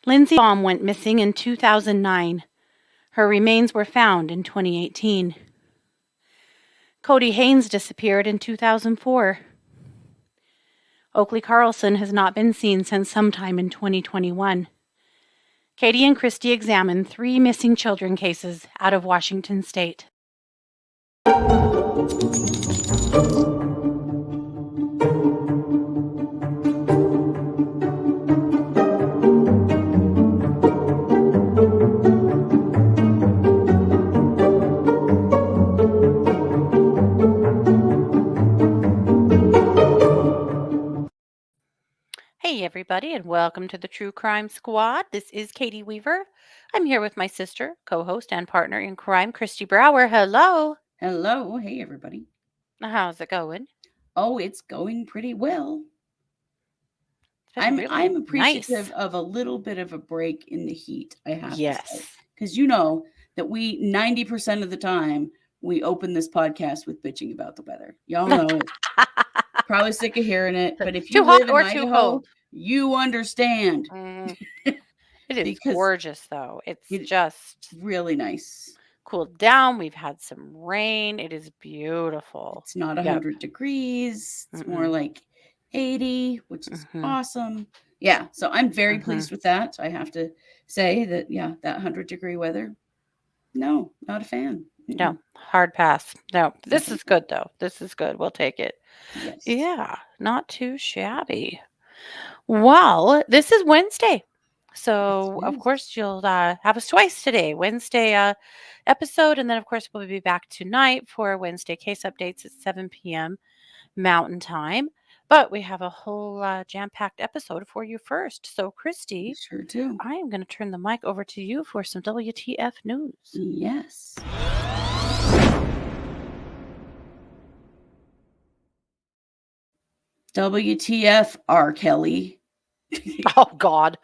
Lindsey Baum went missing in 2009. Her remains were found in 2018. Cody Haynes disappeared in 2004. Oakley Carlson has not been seen since sometime in 2021. Katie and Kristi examine 3 missing children cases out of Washington State. Hey everybody, and welcome to the True Crime Squad. This is Katie Weaver. I'm here with my sister, co-host, and partner in crime, Kristi Brower. Hello. Hello. Hey, everybody. How's it going? Oh, it's going pretty well. It's really I'm appreciative nice. of a little bit of a break in the heat, I have to say. Yes. Because you know that we 90% of the time we open this podcast with bitching about the weather. Y'all know it. Probably sick of hearing it, but if you Too hot live in or too Idaho, cold. you understand. It is Because gorgeous, though. It's it's just really nice. cooled down. We've had some rain. It is beautiful. It's not 100 degrees. It's more like 80, which is awesome. Yeah, so I'm very pleased with that. I have to say that, yeah, that 100-degree weather, no, not a fan. No, hard pass. No, this is good, though. This is good. We'll take it. Yes. Yeah, not too shabby. Well, this is Wednesday. So, of course, you'll have us twice today. Wednesday episode, and then, of course, we'll be back tonight for Wednesday case updates at 7 p.m. Mountain Time. But we have a whole jam-packed episode for you first. So, Kristi, sure do. I am going to turn the mic over to you for some WTF news. Yes. WTF, R. Kelly. Oh, God.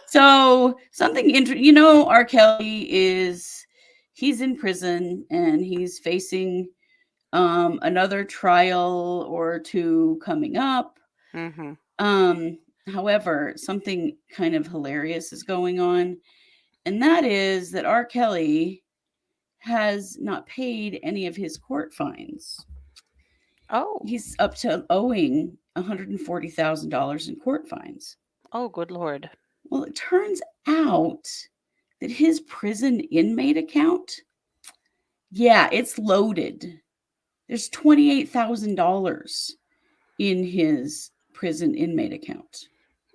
So something interesting, R. Kelly he's in prison and he's facing another trial or two coming up. However, something kind of hilarious is going on, and that is that R. Kelly has not paid any of his court fines. Oh. He's up to owing $140,000 in court fines. Oh, good Lord. Well, it turns out that his prison inmate account, yeah, it's loaded. There's $28,000 in his prison inmate account.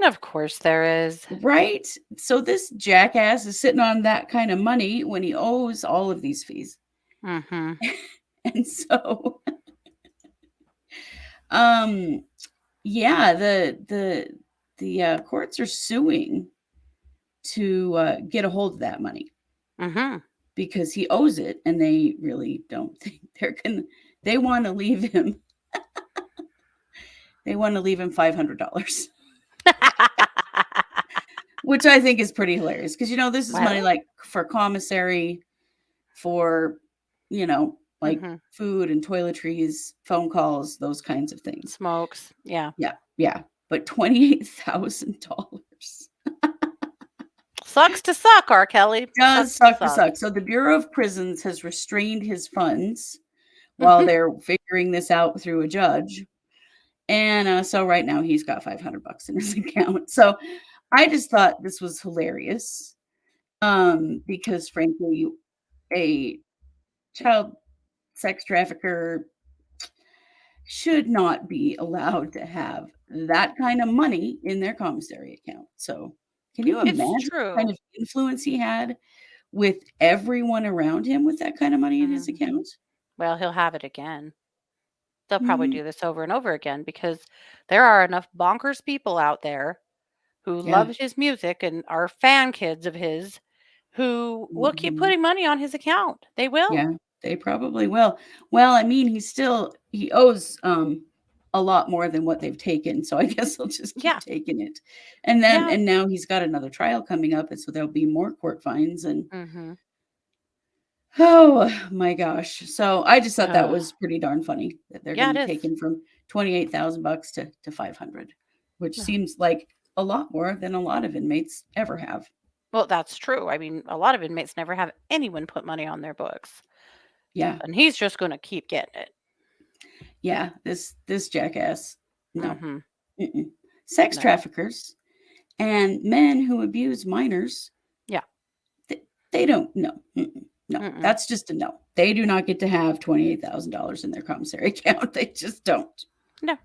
Of course there is. Right? So this jackass is sitting on that kind of money when he owes all of these fees. And so, yeah, the courts are suing to get a hold of that money because he owes it, and they really don't think they want to leave him. They want to leave him $500, which I think is pretty hilarious because this is money like for commissary, for like food and toiletries, phone calls, those kinds of things. Smokes. Yeah. But $28,000. Sucks to suck, R. Kelly. Does suck to suck. So the Bureau of Prisons has restrained his funds while they're figuring this out through a judge. And so right now he's got $500 in his account. So I just thought this was hilarious because, frankly, a child sex trafficker should not be allowed to have that kind of money in their commissary account. So can you imagine the kind of influence he had with everyone around him with that kind of money in his account? Well, he'll have it again. They'll probably do this over and over again because there are enough bonkers people out there who love his music and are fan kids of his who will keep putting money on his account. They will. Yeah, they probably will. Well, I mean, he owes a lot more than what they've taken. So I guess they'll just keep taking it. And then and now he's got another trial coming up, and so there'll be more court fines and oh my gosh. So I just thought that was pretty darn funny that they're going to be taken from $28,000 to $500, which seems like a lot more than a lot of inmates ever have. Well, that's true. I mean, a lot of inmates never have anyone put money on their books. Yeah. And he's just going to keep getting it. Yeah. This jackass. No. Mm-hmm. Mm-mm. Sex No. traffickers and men who abuse minors. Yeah. They don't. No. Mm-mm. No. Mm-mm. That's just a no. They do not get to have $28,000 in their commissary account. They just don't. No.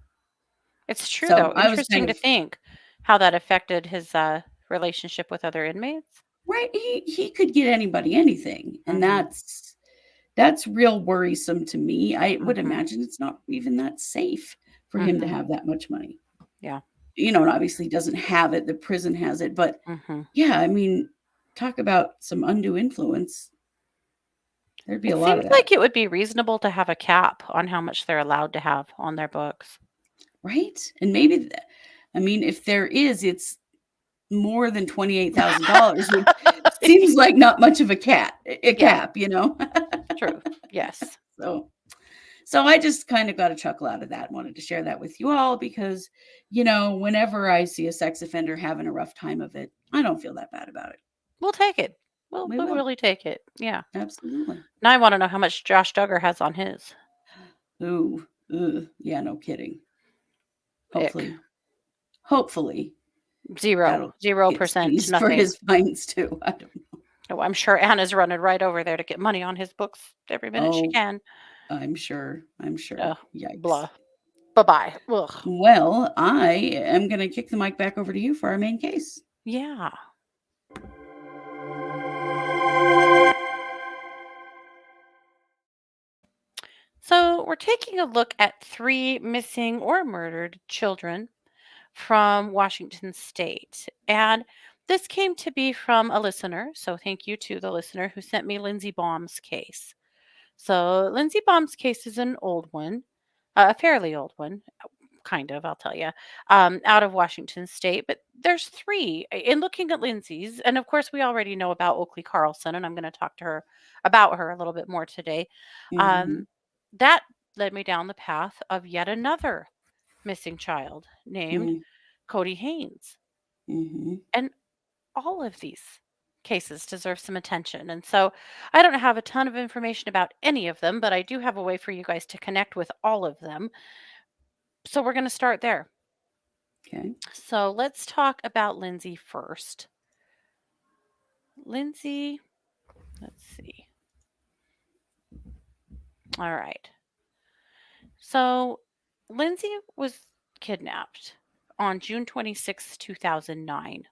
It's true, So though. I was Interesting kind to of think how that affected his relationship with other inmates. right. He could get anybody anything, and Mm-hmm. that's real worrisome to me. I would Mm-hmm. imagine it's not even that safe for him to Mm-hmm. have that much money. Yeah. And obviously he doesn't have it. The prison has it, but Mm-hmm. yeah, I mean, talk about some undue influence. There'd be It a lot seems of that, like it would be reasonable to have a cap on how much they're allowed to have on their books. right? And maybe, I mean, if there is, it's more than $28,000, which seems like not much of a cap, Yeah. True. Yes. So I just kind of got a chuckle out of that. Wanted to share that with you all because, whenever I see a sex offender having a rough time of it, I don't feel that bad about it. We'll take it. We'll We we'll will. really take it. Yeah. Absolutely. Now I want to know how much Josh Duggar has on his. Ooh, yeah, no kidding. Ick. Hopefully Zero. that'll get 0%. seized for Nothing. his fines too. I don't know. Oh, I'm sure Anna's running right over there to get money on his books every minute she Oh, can. I'm sure. Ugh. Yikes. Blah. Bye-bye. Ugh. Well, I am going to kick the mic back over to you for our main case. Yeah. So we're taking a look at 3 missing or murdered children from Washington State. And this came to be from a listener. So thank you to the listener who sent me Lindsey Baum's case. So Lindsey Baum's case is an old one, a fairly old one, kind of, I'll tell you, out of Washington State. But there's 3 in looking at Lindsay's. And of course, we already know about Oakley Carlson, and I'm going to talk to her about her a little bit more today. Mm-hmm. That led me down the path of yet another missing child named Cody Haynes. Mm-hmm. And all of these cases deserve some attention. And so I don't have a ton of information about any of them, but I do have a way for you guys to connect with all of them. So we're going to start there. Okay. So let's talk about Lindsay first. Lindsay, let's see. All right. So Lindsay was kidnapped on June 26, 2009.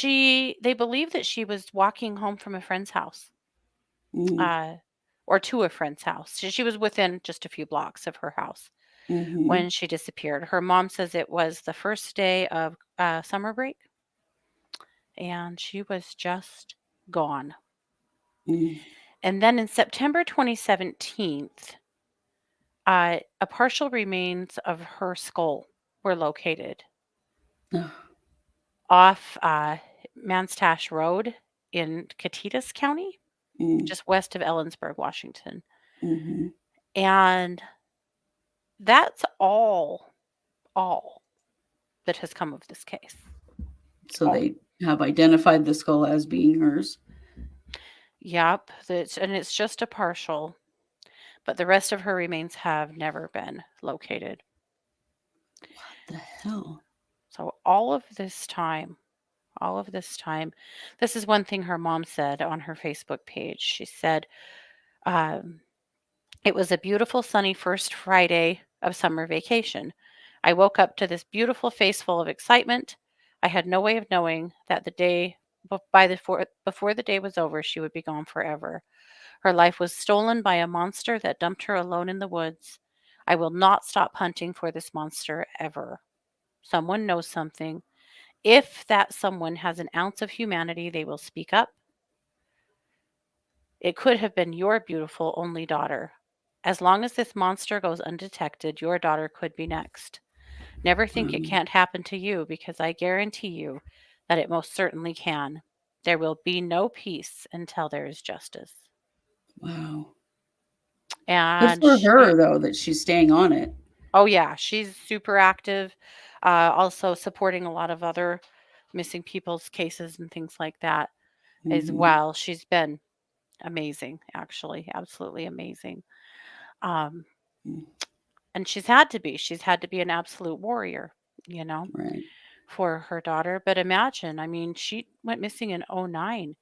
They believe that she was walking home from a friend's house, Mm-hmm. or to a friend's house. She was within just a few blocks of her house Mm-hmm. when she disappeared. Her mom says it was the first day of summer break, and she was just gone. Mm-hmm. And then in September 2017, a partial remains of her skull were located off Manstash Road in Catitas County, just west of Ellensburg, Washington. Mm-hmm. And that's all that has come of this case. So they have identified the skull as being hers. Yep, and it's just a partial, but the rest of her remains have never been located. What the hell? So all of this time, this is one thing her mom said on her Facebook page. She said, it was a beautiful sunny first Friday of summer vacation. I woke up to this beautiful face full of excitement. I had no way of knowing that before the day was over, she would be gone forever. Her life was stolen by a monster that dumped her alone in the woods. I will not stop hunting for this monster ever. Someone knows something. If that someone has an ounce of humanity, they will speak up. It could have been your beautiful only daughter. As long as this monster goes undetected, your daughter could be next. Never think it can't happen to you, because I guarantee you that it most certainly can. There will be no peace until there is justice. Wow. Good And for her, though, that she's staying on it. oh yeah, she's super active. Also supporting a lot of other missing people's cases and things like that as Mhm. well. She's been amazing, actually, absolutely amazing. Um, Mm. and she's had to be. She's had to be an absolute warrior, you know, Right. for her daughter. But imagine, I mean, she went missing in '09,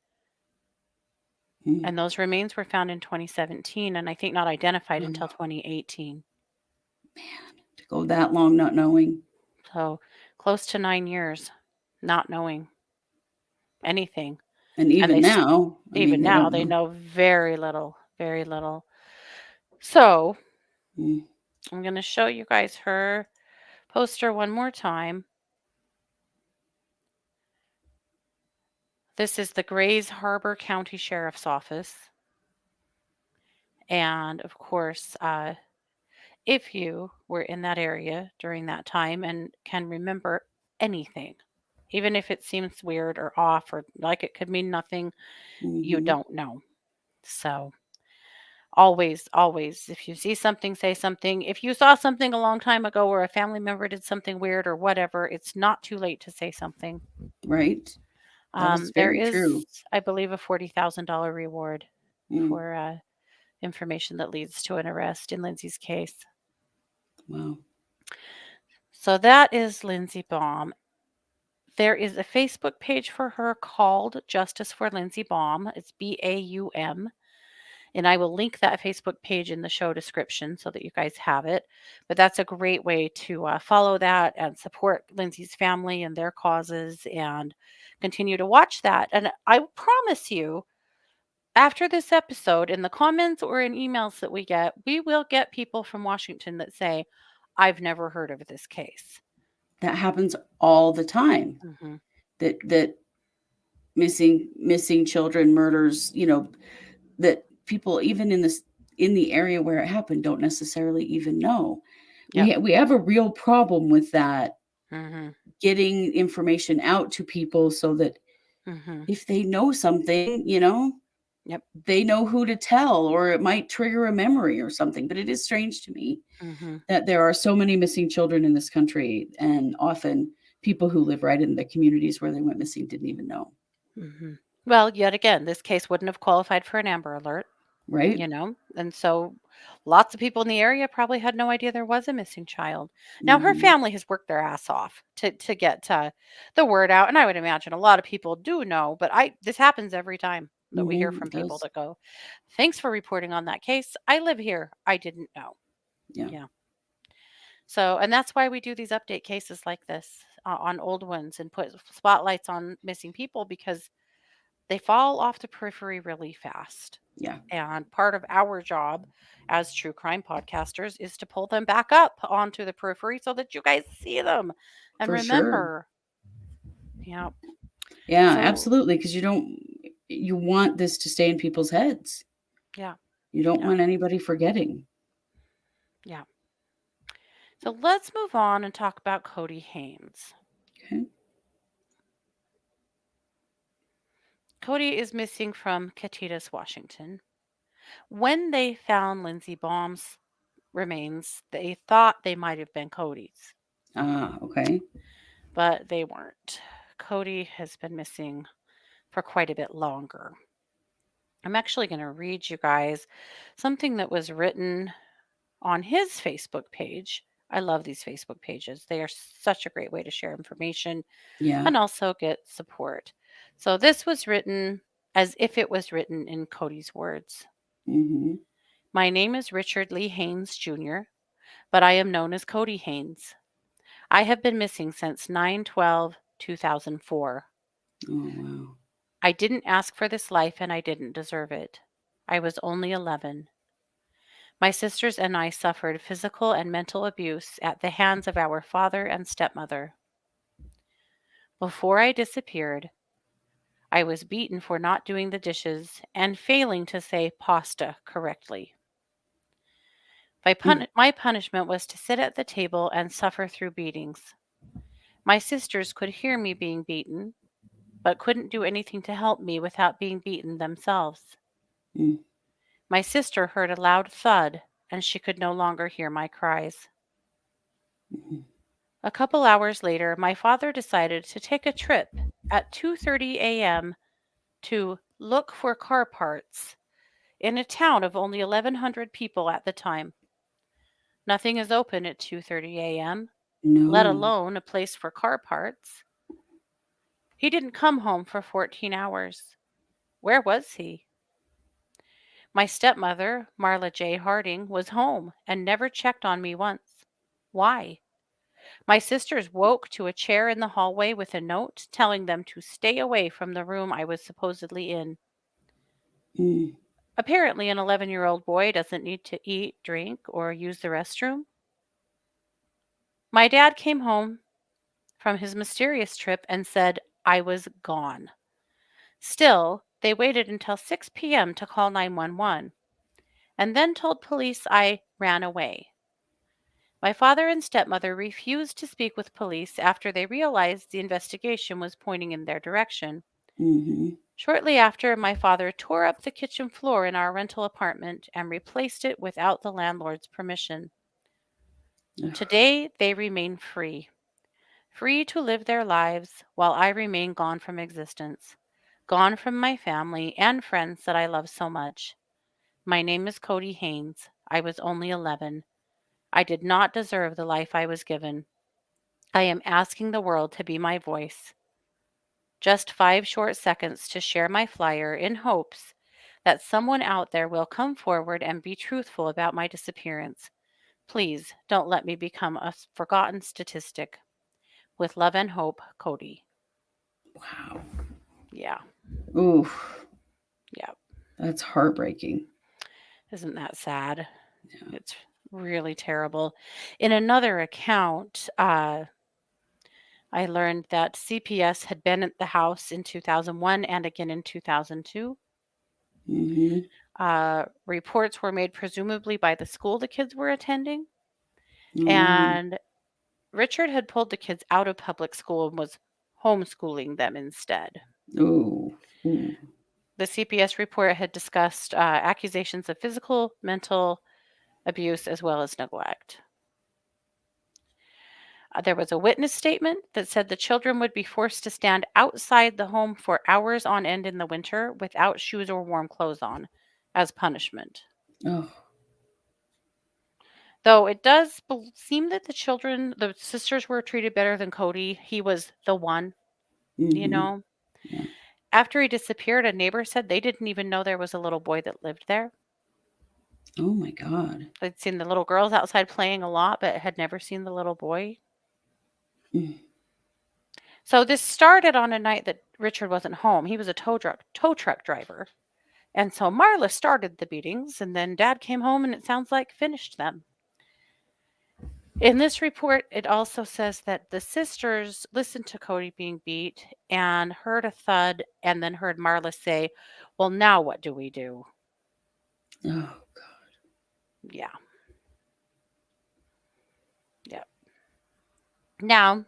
Mm. and those remains were found in 2017, and I think not identified Oh, until no. 2018. To go that long not knowing. So close to 9 years not knowing anything. And And even now, I mean, even they now, don't they know. know very little, very little. So Mm. I'm going to show you guys her poster one more time. This is the Grays Harbor County Sheriff's Office. And of course, if you were in that area during that time and can remember anything, even if it seems weird or off or like it could mean nothing, you Mhm. don't know. So always, always, if you see something, say something. If you saw something a long time ago or a family member did something weird or whatever, it's not too late to say something. Right. That is There very is, true. I believe, a $40,000 reward Mm. for information that leads to an arrest in Lindsay's case. Wow. So that is Lindsey Baum. There is a Facebook page for her called Justice for Lindsey Baum. It's BAUM. And I will link that Facebook page in the show description so that you guys have it. But that's a great way to follow that and support Lindsay's family and their causes and continue to watch that. And I promise you, after this episode, in the comments or in emails that we will get people from Washington that say, I've never heard of this case. That happens all the time. Hmm. That missing children, murders, that people even in the area where it happened don't necessarily even know. Yep. We have a real problem with that, Hmm. getting information out to people so that Hmm. if they know something, Yep. they know who to tell, or it might trigger a memory or something. But it is strange to me Hmm. that there are so many missing children in this country, and often people who live right in the communities where they went missing didn't even know. Hmm. Well, yet again, this case wouldn't have qualified for an Amber Alert. Right. And so lots of people in the area probably had no idea there was a missing child. Now, her Hmm. family has worked their ass off to get the word out, and I would imagine a lot of people do know, but this happens every time that we hear Hmm. from It people does. that go, thanks for reporting on that case. I live here. I didn't know. Yeah, Yeah. So, and that's why we do these update cases like this on old ones and put spotlights on missing people, because they fall off the periphery really fast. yeah, And part of our job as true crime podcasters is to pull them back up onto the periphery so that you guys see them and for sure. remember. Yeah. Yeah, So, absolutely. Because you want this to stay in people's heads. yeah. You don't Yeah. want anybody forgetting. Yeah. So let's move on and talk about Cody Haynes. Okay. Cody is missing from Catitas, Washington. When they found Lindsey Baum's remains, they thought they might have been Cody's, Ah, okay. but they weren't. Cody has been missing for quite a bit longer. I'm actually going to read you guys something that was written on his Facebook page. I love these Facebook pages. They are such a great way to share information Yeah. and also get support. So this was written as if it was written in Cody's words. Mhm. My name is Richard Lee Haynes Jr., but I am known as Cody Haynes. I have been missing since 9/12/2004. Oh, wow. I didn't ask for this life and I didn't deserve it. I was only 11. My sisters and I suffered physical and mental abuse at the hands of our father and stepmother. Before I disappeared, I was beaten for not doing the dishes and failing to say pasta correctly. Mm. My punishment was to sit at the table and suffer through beatings. My sisters could hear me being beaten, but couldn't do anything to help me without being beaten themselves. Mm. My sister heard a loud thud, and she could no longer hear my cries. Mhm. A couple hours later, my father decided to take a trip at 2:30 a.m. to look for car parts in a town of only 1,100 people at the time. Nothing is open at 2:30 a.m., let No. alone a place for car parts. He didn't come home for 14 hours. Where was he? My stepmother, Marla J. Harding, was home and never checked on me once. Why? My sisters woke to a chair in the hallway with a note telling them to stay away from the room I was supposedly in. Mm. Apparently, an 11-year-old boy doesn't need to eat, drink, or use the restroom. My dad came home from his mysterious trip and said I was gone. Still, they waited until 6 p.m. to call 911 and then told police I ran away. My father and stepmother refused to speak with police after they realized the investigation was pointing in their direction. Mm-hmm. Shortly after, my father tore up the kitchen floor in our rental apartment and replaced it without the landlord's permission. Today, they remain free. Free to live their lives while I remain gone from existence. Gone from my family and friends that I love so much. My name is Cody Haynes. I was only 11. I did not deserve the life I was given. I am asking the world to be my voice. Just 5 short seconds to share my flyer in hopes that someone out there will come forward and be truthful about my disappearance. Please don't let me become a forgotten statistic. With love and hope, Cody. Wow. Yeah, Oof. yeah. That's heartbreaking. Isn't that sad? Yeah. It's really terrible. In another account, I learned that CPS had been at the house in 2001 and again in 2002. Mm-hmm. Reports were made presumably by the school the kids were attending. Oh. And Richard had pulled the kids out of public school and was homeschooling them instead. Oh. Ooh. The CPS report had discussed accusations of physical, mental abuse, as well as neglect. There was a witness statement that said the children would be forced to stand outside the home for hours on end in the winter without shoes or warm clothes on as punishment. Oh. Though it does seem that the sisters were treated better than Cody. He was the one, you Mm-hmm. know. Yeah. After he disappeared, a neighbor said they didn't even know there was a little boy that lived there. Oh my God. They'd seen the little girls outside playing a lot, but had never seen the little boy. Mm. So this started on a night that Richard wasn't home. He was a tow truck driver. And so Marla started the beatings, and then Dad came home and it sounds like finished them. In this report, it also says that the sisters listened to Cody being beat and heard a thud and then heard Marla say, "Well, now what do we do?" Oh Yeah. Yeah. Now,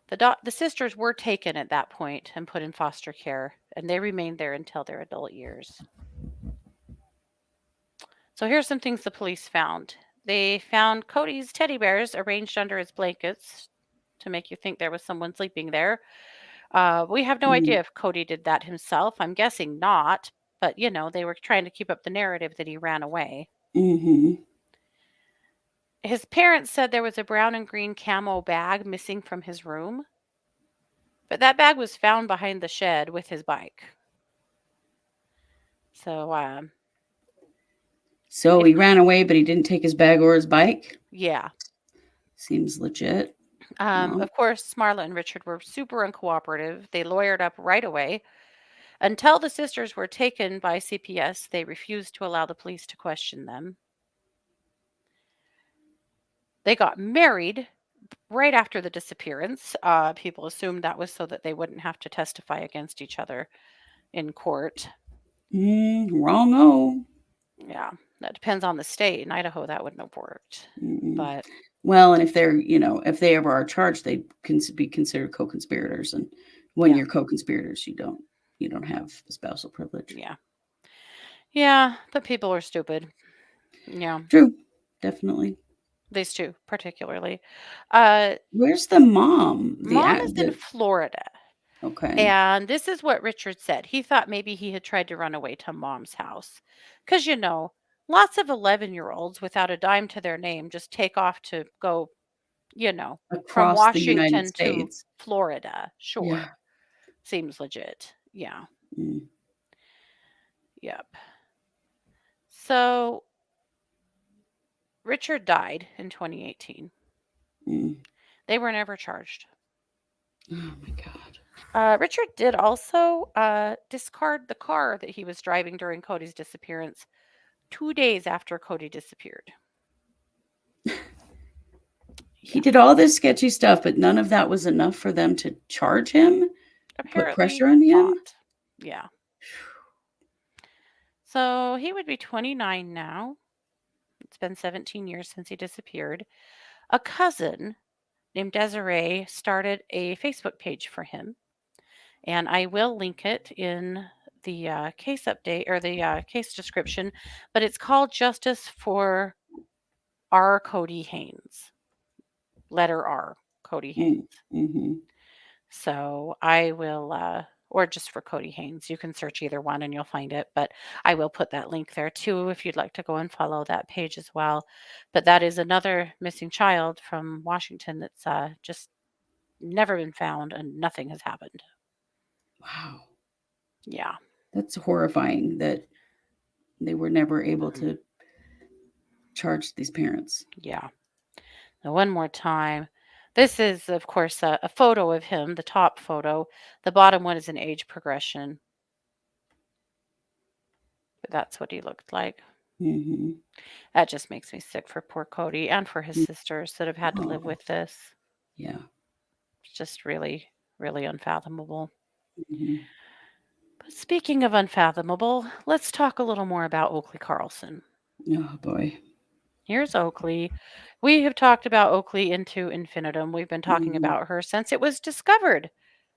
the sisters were taken at that point and put in foster care, and they remained there until their adult years. So here's some things the police found. They found Cody's teddy bears arranged under his blankets to make you think there was someone sleeping there. We have no God. idea if Cody did that himself. I'm guessing not, but they were trying to keep up the narrative that he ran away. Mm-hmm. His parents said there was a brown and green camo bag missing from his room, but that bag was found behind the shed with his bike. So, So he ran away, but he didn't take his bag or his bike. yeah. Seems legit. Well. Of course, Marla and Richard were super uncooperative. They lawyered up right away. Until the sisters were taken by CPS, they refused to allow the police to question them. They got married right after the disappearance. People assumed that was so that they wouldn't have to testify against each other in court. Wrong. Yeah, that depends on the state. In Idaho, that wouldn't have worked. Mm-mm. But Well, and if they're, if they ever are charged, they can be considered co-conspirators. And when yeah, you're co-conspirators, you don't have spousal privilege. yeah, but people are stupid. Yeah, True. Definitely. These two, particularly. Where's the mom? Mom is in Florida. Okay. And this is what Richard said. He thought maybe he had tried to run away to mom's house. Because, lots of 11-year-olds without a dime to their name just take off to go, from Across the United Washington to States. Florida. Sure. Yeah. Seems legit. Yeah. Mm, Yep. So Richard died in 2018. mm. They were never charged. Oh my God. Richard did also discard the car that he was driving during Cody's disappearance 2 days after Cody disappeared. He did all this sketchy stuff, but none of that was enough for them to charge him? Put pressure on him? Not. Yeah. So he would be 29 now. It's been 17 years since he disappeared. A cousin named Desiree started a Facebook page for him, and I will link it in the case update or the case description, but it's called Justice for R. Cody Haynes. Letter R, Cody Haynes. Mm-hmm. So I will, or just for Cody Haynes, you can search either one and you'll find it. But I will put that link there too if you'd like to go and follow that page as well. But that is another missing child from Washington that's just never been found and nothing has happened. Wow. Yeah. That's horrifying that they were never able to charge these parents. Yeah. Now, one more time. This is, of course, a photo of him, the top photo. The bottom one is an age progression. But that's what he looked like. Mm-hmm. That just makes me sick for poor Cody and for his sisters that have had to live Oh, with this. yeah. It's just really, really unfathomable. Mm-hmm. But speaking of unfathomable, let's talk a little more about Oakley Carlson. Oh, boy. Here's Oakley. We have talked about Oakley into infinitum. We've been talking Mm-hmm. about her since it was discovered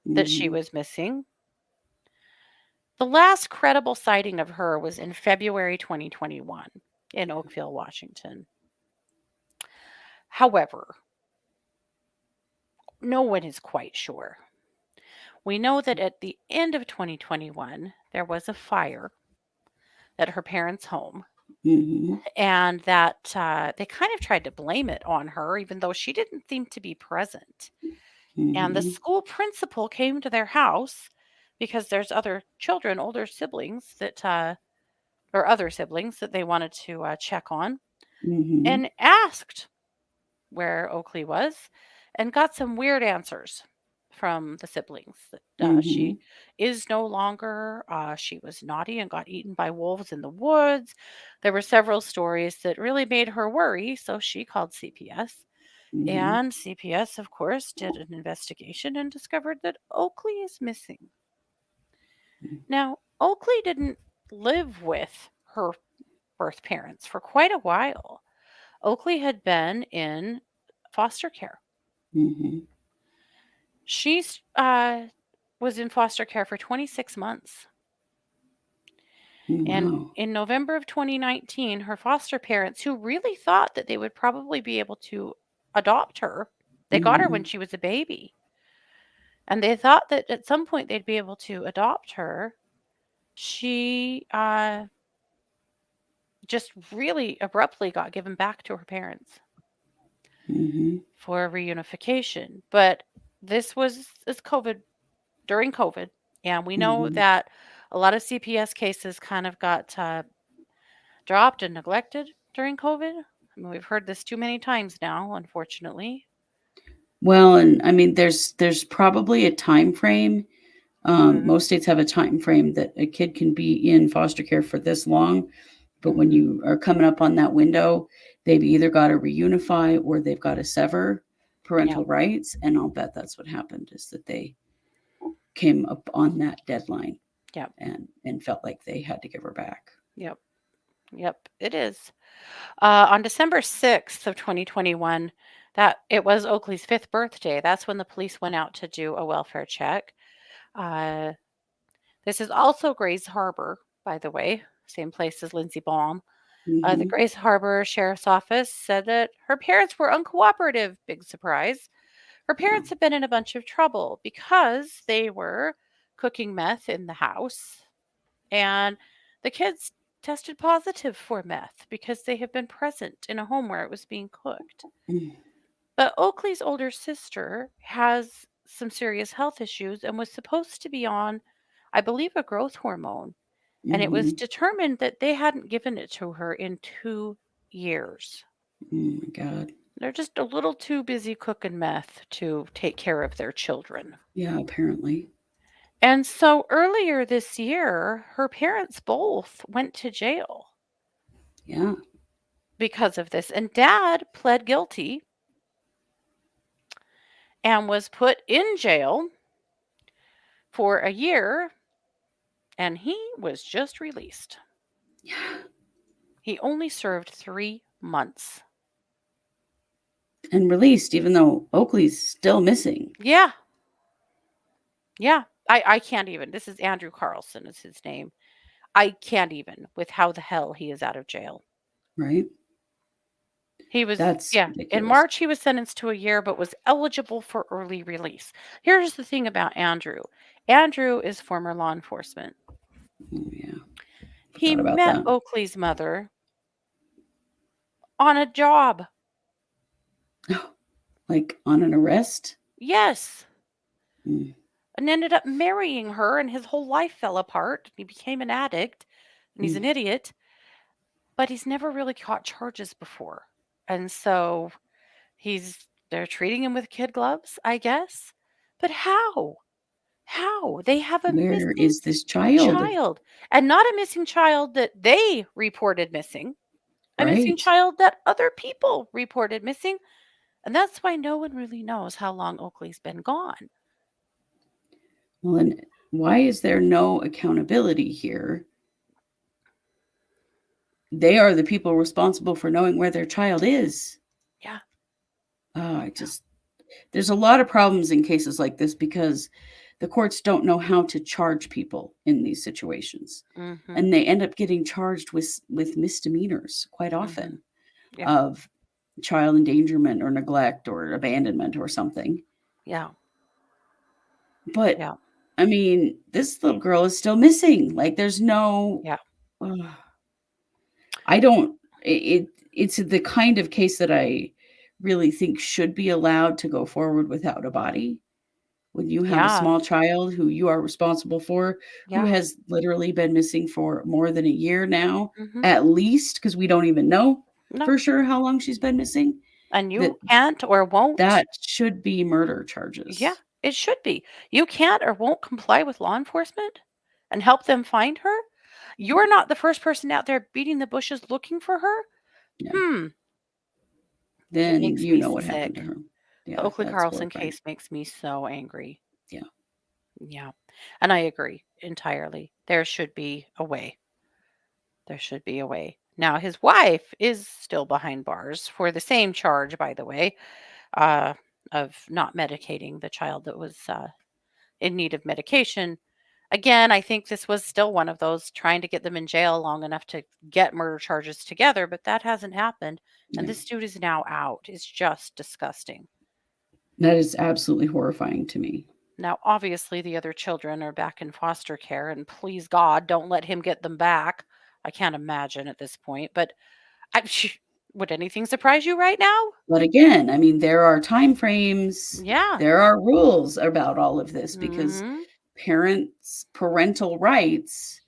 that she Mm-hmm. was missing. The last credible sighting of her was in February 2021 in Oakville, Washington. However, no one is quite sure. We know that at the end of 2021, there was a fire at her parents' home, Mm-hmm. and that they kind of tried to blame it on her, even though she didn't seem to be present. And the Mm-hmm. school principal came to their house because there's other children, older siblings or other siblings that they wanted to check on, Mm-hmm. and asked where Oakley was and got some weird answers from the siblings that Mm-hmm. she is no longer, she was naughty and got eaten by wolves in the woods. There were several stories that really made her worry, so she called CPS. Mm-hmm. And CPS, of course, did an investigation and discovered that Oakley is missing. Now, Oakley didn't live with her birth parents for quite a while. Oakley had been in foster care. Mm-hmm. She was in foster care for 26 months. And Wow. in November of 2019, her foster parents, who really thought that they would probably be able to adopt her, they got her Mm-hmm. when she was a baby. And they thought that at some point they'd be able to adopt her. She just really abruptly got given back to her parents Mm-hmm. for reunification. But this was during COVID, and we know Mm-hmm. that a lot of CPS cases kind of got dropped and neglected during COVID. I mean, we've heard this too many times now, unfortunately. Well, and I mean, there's probably a time frame. Mhm. Most states have a time frame that a kid can be in foster care for this long, but when Mhm. you are coming up on that window, they've either got to reunify or they've got to sever Yep. parental rights, and I'll bet that's what happened is that they came up on that deadline Yep. and felt like they had to give her back. Yep. Yep. It is. On December 6th of 2021, that it was Oakley's 5th birthday. That's when the police went out to do a welfare check. Uh, this is also Grays Harbor, by the way, same place as Lindsey Baum. The Grace Harbor Sheriff's Office said that her parents were uncooperative. Big surprise. Her parents had been in a bunch of trouble because they were cooking meth in the house, and the kids tested positive for meth because they have been present in a home where it was being cooked. But Oakley's older sister has some serious health issues and was supposed to be on, I believe, a growth hormone. And it was determined that they hadn't given it to her in 2 years. Oh my God. They're just a little too busy cooking meth to take care of their children. Yeah, apparently. And so earlier this year, her parents both went to jail Yeah. because of this. And dad pled guilty and was put in jail for a year, and he was just released. Yeah. He only served 3 months. And released, even though Oakley's still missing. Yeah. Yeah. I can't even. This is Andrew Carlson is his name. I can't even with how the hell he is out of jail. Right? He was, That's yeah. ridiculous. In March, he was sentenced to a year, but was eligible for early release. Here's the thing about Andrew. Andrew is former law enforcement. Oh, yeah. He Forgot about met that. Oakley's mother on a job. Like on an arrest? Yes. Mm. And ended up marrying her, and his whole life fell apart. He became an addict, and he's an idiot. But he's never really caught charges before. And so they're treating him with kid gloves, I guess. But how? How? They have a Where missing is this child? child. And not a missing child that they reported missing. A missing Right. child that other people reported missing. And that's why no one really knows how long Oakley's been gone. Well, and why is there no accountability here? They are the people responsible for knowing where their child is. Yeah. There's a lot of problems in cases like this because the courts don't know how to charge people in these situations. And they end up getting charged with misdemeanors quite often of child endangerment or neglect or abandonment or something. Yeah. But Yeah. I mean, this little girl is still missing. Like there's no Yeah. I don't it's the kind of case that I really think should be allowed to go forward without a body. When you have a Yeah. small child who you are responsible for, who Yeah. has literally been missing for more than a year now, Mhm. at least, because we don't even know No. for sure how long she's been missing, And that you can't or won't. that should be murder Yeah, charges. it should be. You can't or won't comply with law enforcement and help them find her. You're not the first person out there beating the bushes looking for her. Yeah. It Then makes you me know what happened to sick. her. The Yeah, Oakley that's Carlson horrifying. case makes me so angry. Yeah. Yeah. And I agree entirely. There should be a way. There should be a way. Now, his wife is still behind bars for the same charge, by the way, uh, of not medicating the child that was in need of medication. Again, I think this was still one of those trying to get them in jail long enough to get murder charges together, but that hasn't happened. And Yeah. this dude is now out. It's just disgusting. That is absolutely horrifying to me. Now, obviously, the other children are back in foster care, and please God, don't let him get them back. I can't imagine at this point, but would anything surprise you right now? But again, I mean, there are time frames, Yeah. there are rules about all of this because Mhm. parental rights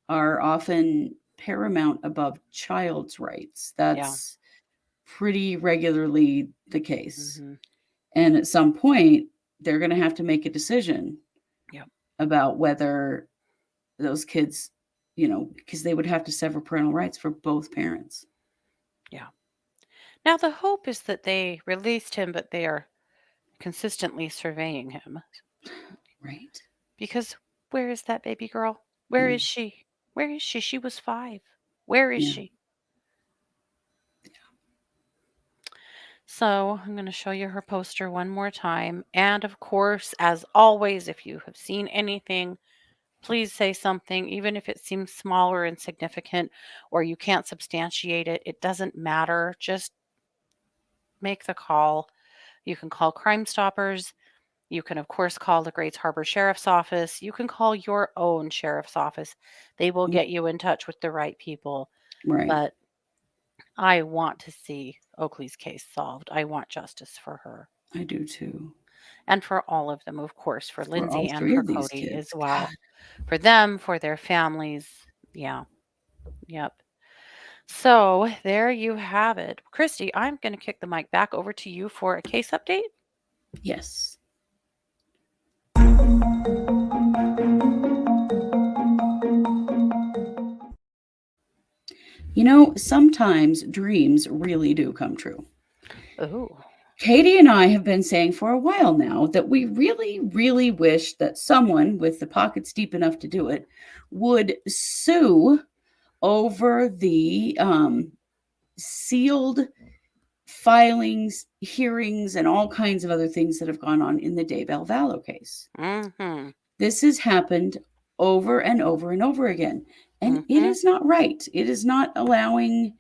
are often paramount above child's rights. Yeah. That's pretty regularly the case. Mhm. And at some point, they're going to have to make a decision Yep. about whether those kids, because they would have to sever parental rights for both parents. Yeah. Now, the hope is that they released him, but they are consistently surveying him. Right. Because where is that baby girl? Where is she? Where is she? She was 5. Where is Yeah. she? So I'm going to show you her poster one more time. And of course, as always, if you have seen anything please say something, even if it seems small or insignificant or you can't substantiate it. It doesn't matter. Just make the call. You can call Crime Stoppers. You can, of course, call the Grays Harbor Sheriff's Office. You can call your own sheriff's office. They will get you in touch with the right people. Right. But I want to see Oakley's case solved. I want justice for her. I do too. And for all of them, of course, for For all Lindsay and three for of these Cody as kids. well. God. For them, for their families. Yeah. Yep. So there you have it. Kristi, I'm going to kick the mic back over to you for a case update. Yes. You know, sometimes dreams really do come true. Oh. Katie and I have been saying for a while now that we really, really wish that someone with the pockets deep enough to do it would sue over the sealed filings, hearings, and all kinds of other things that have gone on in the Daybell Vallow case. Mm-hmm. This has happened over and over and over again. And it is not right. It is not allowing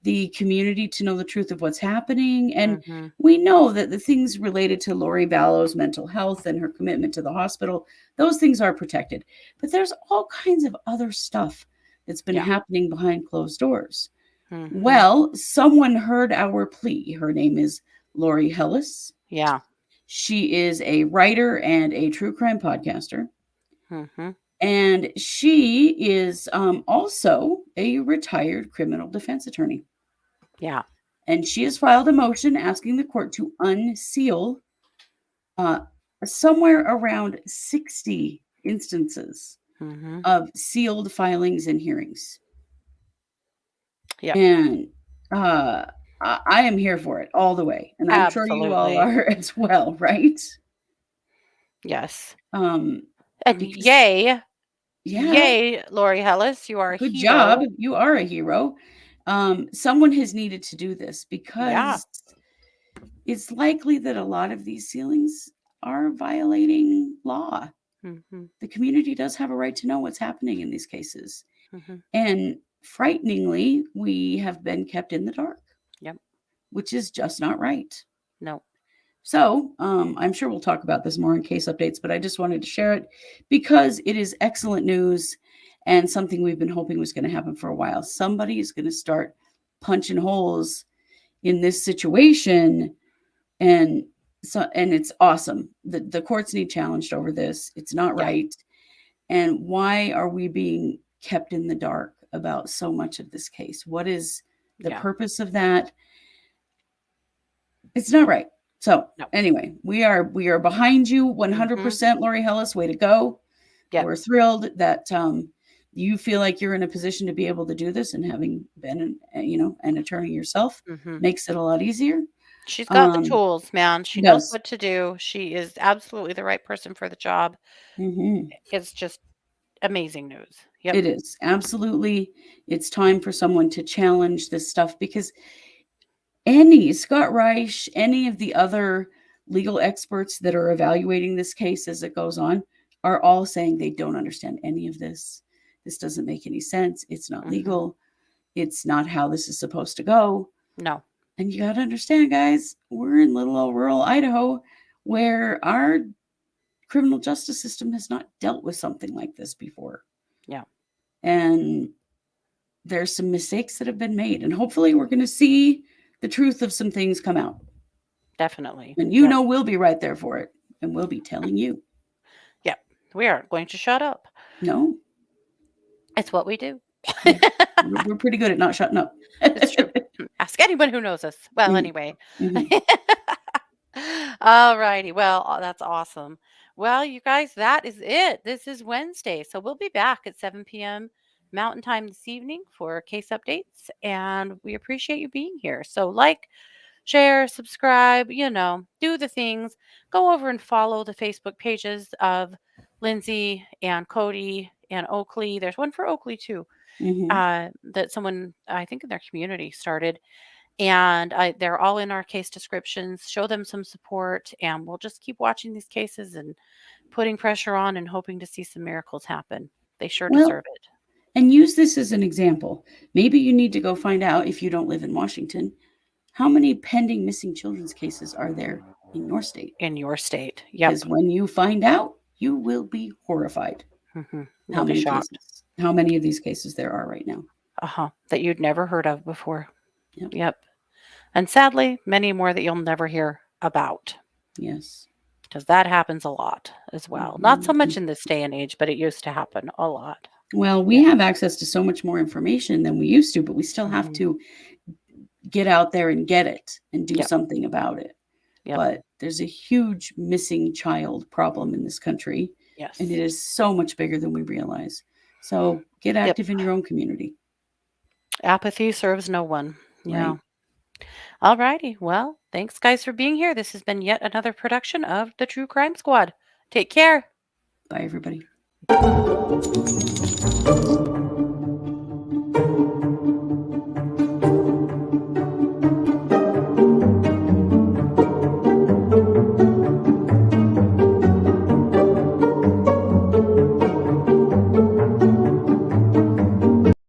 the community to know the truth of what's happening. And we know that the things related to Lori Vallow's mental health and her commitment to the hospital, those things are protected. But there's all kinds of other stuff that's been happening behind closed doors. Well, someone heard our plea. Her name is Lori Hellis. Yeah. She is a writer and a true crime podcaster. Mm-hmm. And she is also a retired criminal defense attorney. Yeah. And she has filed a motion asking the court to unseal somewhere around 60 instances of sealed filings and hearings. Yep. And I am here for it all the way. And I'm sure you all are as well, right? Yes. And yay. Yay, Lori Hellis. You are a good hero. job. You are a hero. Someone has needed to do this because it's likely that a lot of these sealings are violating law. The community does have a right to know what's happening in these cases. And frighteningly, we have been kept in the dark. Yep. Which is just not right. No. So I'm sure we'll talk about this more in case updates, but I just wanted to share it because it is excellent news and something we've been hoping was going to happen for a while. Somebody is going to start punching holes in this situation, and it's awesome. The courts need challenged over this. It's not right. And why are we being kept in the dark about so much of this case? What is the purpose of that? It's not right. So anyway, we are behind you 100%, Lori Hellis. Way to go. Yep. We're thrilled that you feel like you're in a position to be able to do this, and having been an attorney yourself makes it a lot easier. She's got the tools, man. She knows what to do. She is absolutely the right person for the job. It's just amazing news. Yep. It is. Absolutely. It's time for someone to challenge this stuff, because Scott Reich, any of the other legal experts that are evaluating this case as it goes on, are all saying they don't understand any of this. This doesn't make any sense. It's not legal. It's not how this is supposed to go. No. And you got to understand, guys, we're in little old rural Idaho, where our criminal justice system has not dealt with something like this before. Yeah. And there's some mistakes that have been made. And hopefully we're going to see the truth of some things come out. Definitely. And we'll be right there for it. And we'll be telling you. Yep. We aren't going to shut up. No. It's what we do. We're pretty good at not shutting up. It's true. Ask anyone who knows us. Well, anyway. All righty. Well, that's awesome. Well, you guys, that is it. This is Wednesday. So we'll be back at 7 p.m. Mountain Time this evening for case updates. And we appreciate you being here. So share, subscribe, do the things. Go over and follow the Facebook pages of Lindsay and Cody and Oakley. There's one for Oakley too, that someone, I think in their community, started. And they're all in our case descriptions. Show them some support, and we'll just keep watching these cases and putting pressure on and hoping to see some miracles happen. They sure Well, deserve it. and use this as an example. Maybe you need to go find out, if you don't live in Washington, how many pending missing children's cases are there in your state? In your state. Yep. Because when you find out, you will be horrified. Mm-hmm. How many cases? How many of these cases there are right now? That you'd never heard of before. Yep. And sadly, many more that you'll never hear about. Yes. Because that happens a lot as well. Mm-hmm. Not so much in this day and age, but it used to happen a lot. Well, we have access to so much more information than we used to, but we still have to get out there and get it and do something about it. But there's a huge missing child problem in this country. Yes. And it is so much bigger than we realize. So get active in your own community. Apathy serves no one. Yeah. Right. All righty. Well, thanks, guys, for being here. This has been yet another production of the True Crime Squad. Take care. Bye, everybody.